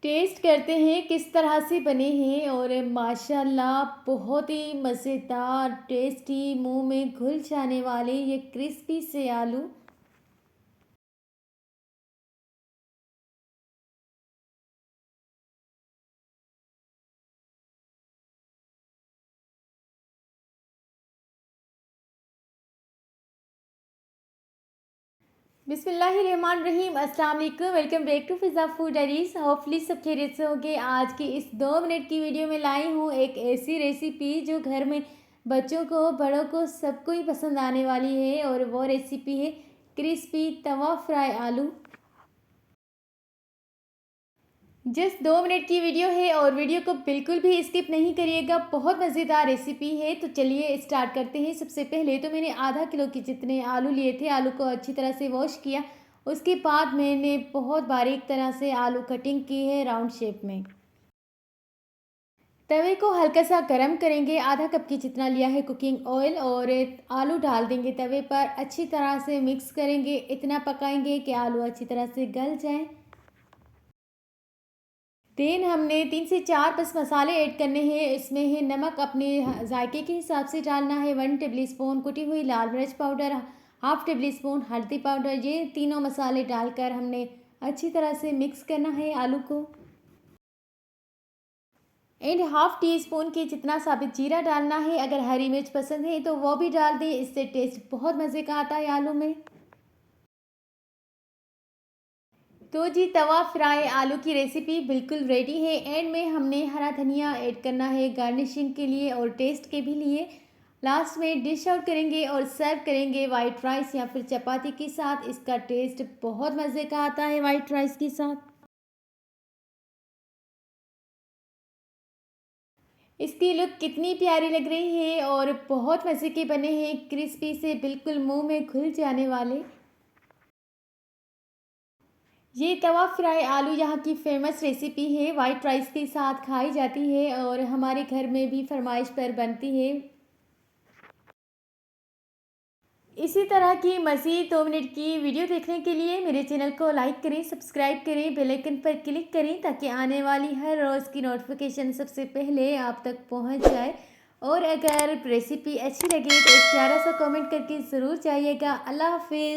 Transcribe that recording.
Test करते हैं किस तरह से बने हैं और माशाल्लाह बहुत ही मज़ेदार टेस्टी मुंह में घुल जाने वाले ये क्रिस्पी से आलू। बिस्मिल्लाहिर्रहमानिर्रहीम, अस्सलाम वालेकुम, welcome back to Fiza food diaries. Hopefully सब खैरियत से होंगे। आज की इस 2 मिनट की वीडियो में लाई हूँ एक ऐसी रेसिपी जो घर में बच्चों को बड़ों को सबको ही पसंद आने वाली है और वो रेसिपी है क्रिस्पी तवा फ्राई आलू। जस्ट 2 मिनट की वीडियो है और वीडियो को बिल्कुल भी स्किप नहीं करिएगा, बहुत मज़ेदार रेसिपी है। तो चलिए स्टार्ट करते हैं। सबसे पहले तो मैंने आधा किलो के जितने आलू लिए थे, आलू को अच्छी तरह से वॉश किया। उसके बाद मैंने बहुत बारीक तरह से आलू कटिंग की है राउंड शेप में। तवे को हल्का सा गर्म करेंगे, आधा कप की जितना लिया है कुकिंग ऑयल और आलू डाल देंगे तवे पर। अच्छी तरह से मिक्स करेंगे, इतना पकाएंगे कि आलू अच्छी तरह से गल जाए। देन हमने 3 से 4 बस मसाले ऐड करने हैं। इसमें है नमक अपने जायके के हिसाब से डालना है, 1 टेबल स्पून कुटी हुई लाल मिर्च पाउडर, हाफ टेबल स्पून हल्दी पाउडर। ये तीनों मसाले डालकर हमने अच्छी तरह से मिक्स करना है आलू को। एंड हाफ टी स्पून के जितना साबित जीरा डालना है। अगर हरी मिर्च पसंद है तो वो भी डाल दें, इससे टेस्ट बहुत मज़े का आता है आलू में। तो जी तवा फ्राई आलू की रेसिपी बिल्कुल रेडी है। एंड में हमने हरा धनिया ऐड करना है गार्निशिंग के लिए और टेस्ट के भी लिए। लास्ट में डिश आउट करेंगे और सर्व करेंगे वाइट राइस या फिर चपाती के साथ। इसका टेस्ट बहुत मज़े का आता है वाइट राइस के साथ। इसकी लुक कितनी प्यारी लग रही है और बहुत मज़े के बने हैं, क्रिस्पी से बिल्कुल मुंह में घुल जाने वाले। ये तवा फ्राई आलू यहाँ की फेमस रेसिपी है, वाइट राइस के साथ खाई जाती है और हमारे घर में भी फरमाइश पर बनती है। इसी तरह की मज़ीद 2 मिनट की वीडियो देखने के लिए मेरे चैनल को लाइक करें, सब्सक्राइब करें, बेल आइकन पर क्लिक करें ताकि आने वाली हर रोज़ की नोटिफिकेशन सबसे पहले आप तक पहुंच जाए। और अगर रेसिपी अच्छी लगे तो एक प्यारा सा कमेंट करके ज़रूर जाइएगा। अल्लाह हाफिज़।